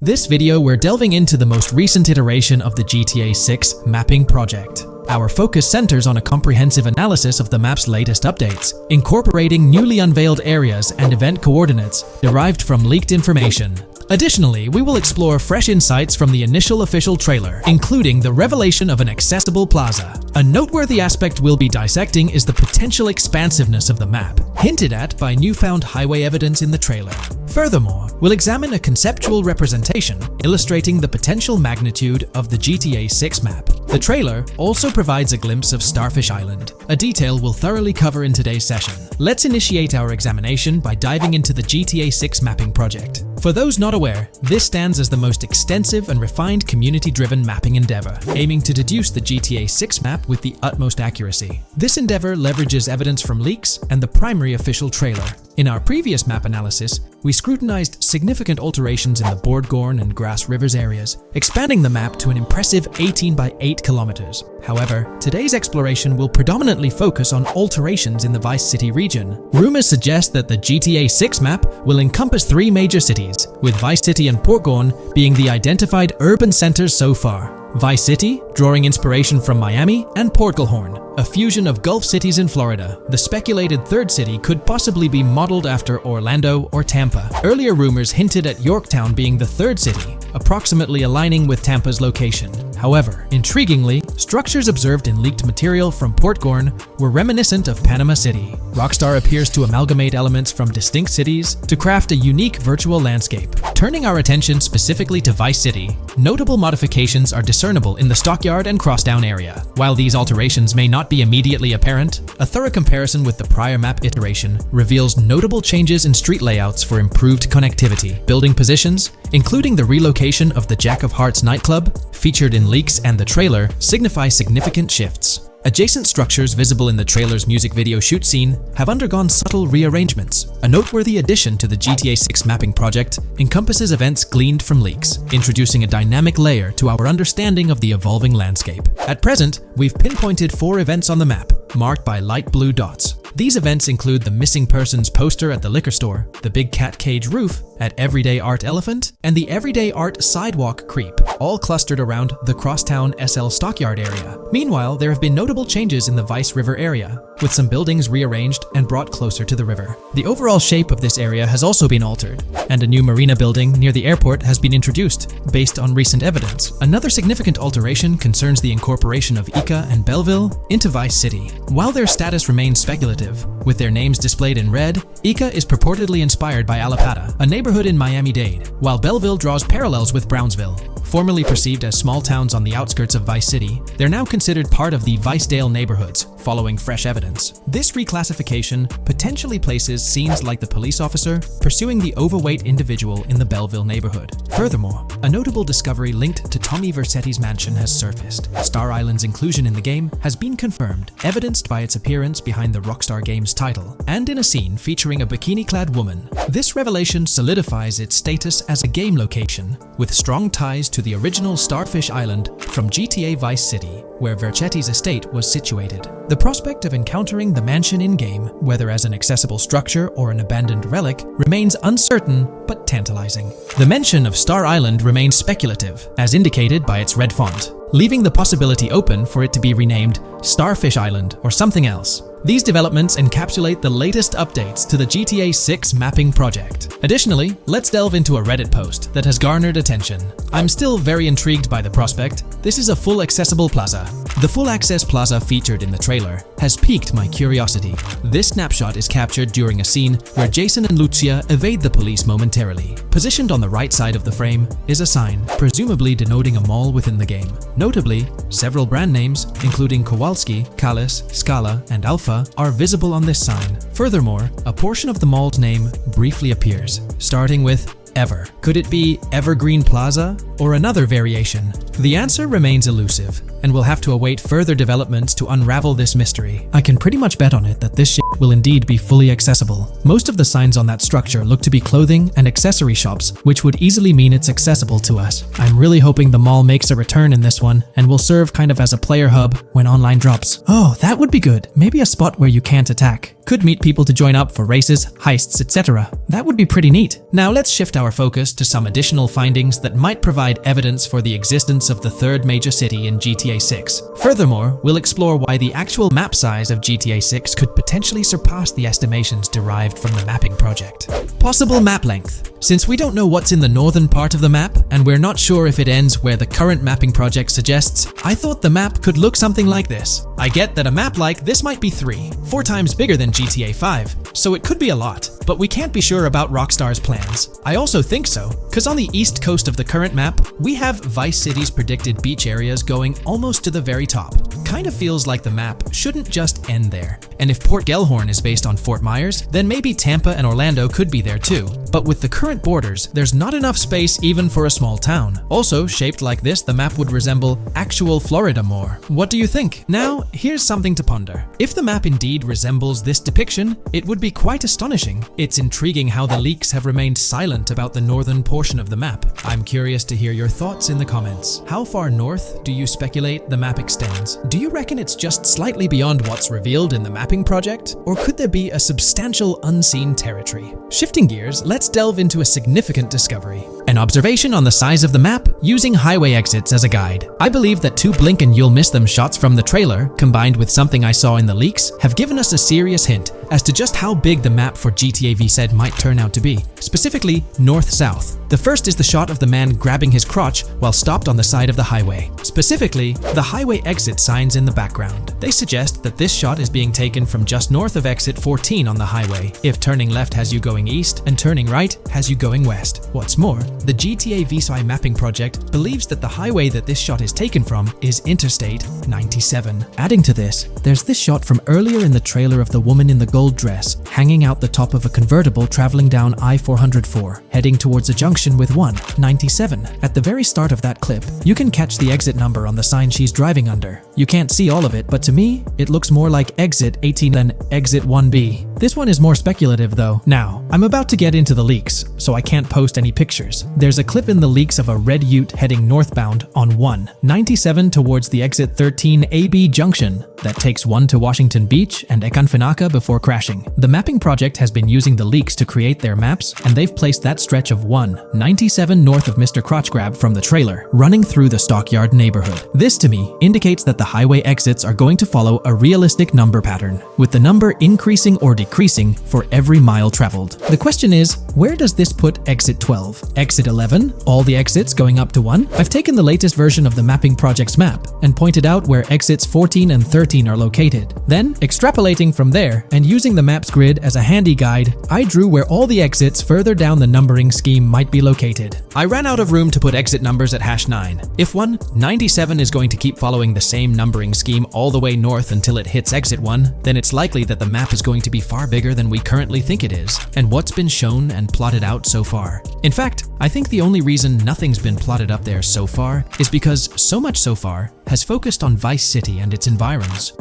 This video we're delving into the most recent iteration of the GTA 6 mapping project. Our focus centers on a comprehensive analysis of the map's latest updates, incorporating newly unveiled areas and event coordinates derived from leaked information. Additionally, we will explore fresh insights from the initial official trailer, including the revelation of an accessible plaza. A noteworthy aspect we'll be dissecting is the potential expansiveness of the map, hinted at by newfound highway evidence in the trailer. Furthermore, we'll examine a conceptual representation illustrating the potential magnitude of the GTA 6 map. The trailer also provides a glimpse of Starfish Island, a detail we'll thoroughly cover in today's session. Let's initiate our examination by diving into the GTA 6 mapping project. For those not aware, this stands as the most extensive and refined community-driven mapping endeavor, aiming to deduce the GTA 6 map with the utmost accuracy. This endeavor leverages evidence from leaks and the primary official trailer. In our previous map analysis, we scrutinized significant alterations in the Boardgorn and Grass Rivers areas, expanding the map to an impressive 18 by 8 kilometers. However, today's exploration will predominantly focus on alterations in the Vice City region. Rumors suggest that the GTA 6 map will encompass 3 major cities, with Vice City and Portgorn being the identified urban centers so far. Vice City, drawing inspiration from Miami, and Portgorn, a fusion of Gulf cities in Florida. The speculated third city could possibly be modeled after Orlando or Tampa. Earlier rumors hinted at Yorktown being the third city, approximately aligning with Tampa's location. However, intriguingly, structures observed in leaked material from Portgorn were reminiscent of Panama City. Rockstar appears to amalgamate elements from distinct cities to craft a unique virtual landscape. Turning our attention specifically to Vice City, notable modifications are discernible in the Stockyard and Crosstown area. While these alterations may not be immediately apparent, a thorough comparison with the prior map iteration reveals notable changes in street layouts for improved connectivity. Building positions, including the relocation of the Jack of Hearts nightclub, featured in leaks and the trailer, signify significant shifts. Adjacent structures visible in the trailer's music video shoot scene have undergone subtle rearrangements. A noteworthy addition to the GTA 6 mapping project encompasses events gleaned from leaks, introducing a dynamic layer to our understanding of the evolving landscape. At present, we've pinpointed 4 events on the map, marked by light blue dots. These events include the missing persons poster at the liquor store, the big cat cage roof at Everyday Art Elephant, and the Everyday Art Sidewalk Creep, all clustered around the Crosstown SL Stockyard area. Meanwhile, there have been notable changes in the Vice River area, with some buildings rearranged and brought closer to the river. The overall shape of this area has also been altered, and a new marina building near the airport has been introduced, based on recent evidence. Another significant alteration concerns the incorporation of Ica and Belleville into Vice City. While their status remains speculative, with their names displayed in red, Ica is purportedly inspired by Alapata, a neighborhood in Miami-Dade, while Belleville draws parallels with Brownsville. Formerly perceived as small towns on the outskirts of Vice City, they're now considered part of the Vicedale neighborhoods, following fresh evidence. This reclassification potentially places scenes like the police officer pursuing the overweight individual in the Belleville neighborhood. Furthermore, a notable discovery linked to Tommy Vercetti's mansion has surfaced. Star Island's inclusion in the game has been confirmed, evidenced by its appearance behind the Rockstar Games title, and in a scene featuring a bikini-clad woman. This revelation solidifies its status as a game location, with strong ties to the original Starfish Island from GTA Vice City, where Vercetti's estate was situated. The prospect of encountering the mansion in-game, whether as an accessible structure or an abandoned relic, remains uncertain but tantalizing. The mention of Star Island remains speculative, as indicated by its red font, leaving the possibility open for it to be renamed Starfish Island or something else. These developments encapsulate the latest updates to the GTA 6 mapping project. Additionally, let's delve into a Reddit post that has garnered attention. I'm still very intrigued by the prospect. This is a full accessible plaza. The full access plaza featured in the trailer has piqued my curiosity. This snapshot is captured during a scene where Jason and Lucia evade the police momentarily. Positioned on the right side of the frame is a sign, presumably denoting a mall within the game. Notably, several brand names, including Kowalski, Callis, Scala, and Alpha, are visible on this sign. Furthermore, a portion of the mall's name briefly appears, starting with Ever. Could it be Evergreen Plaza or another variation? The answer remains elusive, and we'll have to await further developments to unravel this mystery. I can pretty much bet on it that this shit will indeed be fully accessible. Most of the signs on that structure look to be clothing and accessory shops, which would easily mean it's accessible to us. I'm really hoping the mall makes a return in this one and will serve kind of as a player hub when online drops. Oh, that would be good. Maybe a spot where you can't attack. Could meet people to join up for races, heists, etc. That would be pretty neat. Now let's shift our our focus to some additional findings that might provide evidence for the existence of the third major city in GTA 6. Furthermore, we'll explore why the actual map size of GTA 6 could potentially surpass the estimations derived from the mapping project. Possible map length. Since we don't know what's in the northern part of the map, and we're not sure if it ends where the current mapping project suggests, I thought the map could look something like this. I get that a map like this might be 4 times bigger than GTA 5, so it could be a lot, but we can't be sure about Rockstar's plans. I also think so, because on the east coast of the current map, we have Vice City's predicted beach areas going almost to the very top. Kind of feels like the map shouldn't just end there. And if Port Gellhorn is based on Fort Myers, then maybe Tampa and Orlando could be there too. But with the current borders, there's not enough space even for a small town. Also, shaped like this, the map would resemble actual Florida more. What do you think? Now, here's something to ponder. If the map indeed resembles this depiction, it would be quite astonishing. It's intriguing how the leaks have remained silent about the northern portion of the map. I'm curious to hear your thoughts in the comments. How far north do you speculate the map extends? Do you reckon it's just slightly beyond what's revealed in the mapping project? Or could there be a substantial unseen territory? Shifting gears, let's delve into a significant discovery. An observation on the size of the map using highway exits as a guide. I believe that 2 blink and you'll miss them shots from the trailer, combined with something I saw in the leaks, have given us a serious hint as to just how big the map for GTA VZ might turn out to be. Specifically, north-south. The first is the shot of the man grabbing his crotch while stopped on the side of the highway. Specifically, the highway exit signs in the background. They suggest that this shot is being taken from just north of exit 14 on the highway, if turning left has you going east and turning right has you going west. What's more, the GTA VZ mapping project believes that the highway that this shot is taken from is Interstate 97. Adding to this, there's this shot from earlier in the trailer of the woman in the gold dress hanging out the top of a convertible traveling down I-404, heading towards a junction with 197. At the very start of that clip, you can catch the exit number on the sign she's driving under. You can't see all of it, but to me, it looks more like exit 18 than exit 1B. This one is more speculative though. Now, I'm about to get into the leaks, so I can't post any pictures. There's a clip in the leaks of a red ute heading northbound on 197 towards the exit 13 AB junction that takes 1 to Washington Beach and Ekanfinaka before crashing. The mapping project has been using the leaks to create their maps, and they've placed that stretch of 197 north of Mr. Crotch Grab from the trailer, running through the Stockyard neighborhood. This to me indicates that the highway exits are going to follow a realistic number pattern, with the number increasing or decreasing for every mile traveled. The question is, where does this put exit 12? Exit 11? All the exits going up to 1? I've taken the latest version of the mapping project's map and pointed out where exits 14 and 13 are located. Then, extrapolating from there and using the map's grid as a handy guide, I drew where all the exits further down the numbering scheme might be located. I ran out of room to put exit numbers at #9. If 197 is going to keep following the same numbering scheme all the way north until it hits exit 1, then it's likely that the map is going to be far bigger than we currently think it is, and what's been shown and plotted out so far. In fact, I think the only reason nothing's been plotted up there so far is because so much so far has focused on Vice City and its environs.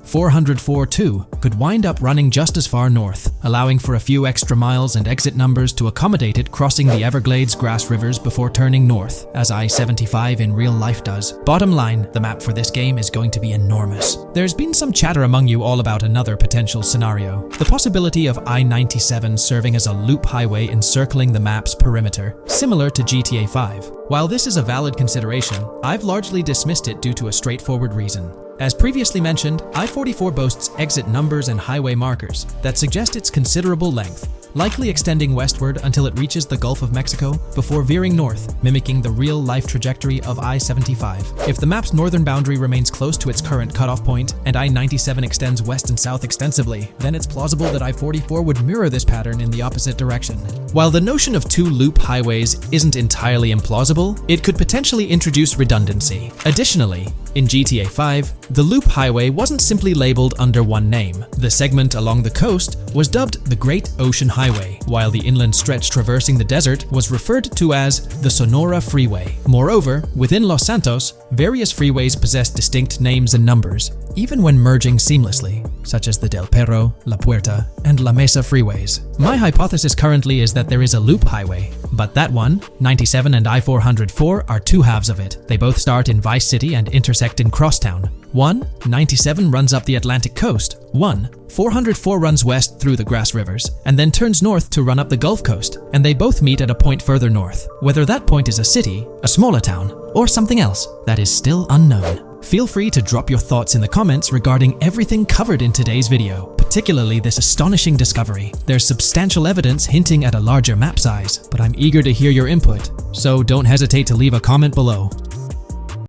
404-2 could wind up running just as far north, allowing for a few extra miles and exit numbers to accommodate it crossing the Everglades grass rivers before turning north, as I-75 in real life does. Bottom line, the map for this game is going to be enormous. There's been some chatter among you all about another potential scenario, the possibility of I-97 serving as a loop highway encircling the map's perimeter, similar to GTA 5. While this is a valid consideration, I've largely dismissed it due to a straightforward reason. As previously mentioned, I-44 boasts exit numbers and highway markers that suggest its considerable length, likely extending westward until it reaches the Gulf of Mexico before veering north, mimicking the real-life trajectory of I-75. If the map's northern boundary remains close to its current cutoff point and I-97 extends west and south extensively, then it's plausible that I-44 would mirror this pattern in the opposite direction. While the notion of 2 loop highways isn't entirely implausible, it could potentially introduce redundancy. Additionally, in GTA 5, the loop highway wasn't simply labeled under one name. The segment along the coast was dubbed the Great Ocean Highway, while the inland stretch traversing the desert was referred to as the Sonora Freeway. Moreover, within Los Santos, various freeways possess distinct names and numbers, even when merging seamlessly, such as the Del Perro, La Puerta, and La Mesa freeways. My hypothesis currently is that there is a loop highway, but that one, 97 and I-404, are 2 halves of it. They both start in Vice City and intersect in Crosstown. 1. 97 runs up the Atlantic coast. 1. 404 runs west through the Grass Rivers and then turns north to run up the Gulf Coast, and they both meet at a point further north. Whether that point is a city, a smaller town, or something else, that is still unknown. Feel free to drop your thoughts in the comments regarding everything covered in today's video, particularly this astonishing discovery. There's substantial evidence hinting at a larger map size, but I'm eager to hear your input, so don't hesitate to leave a comment below.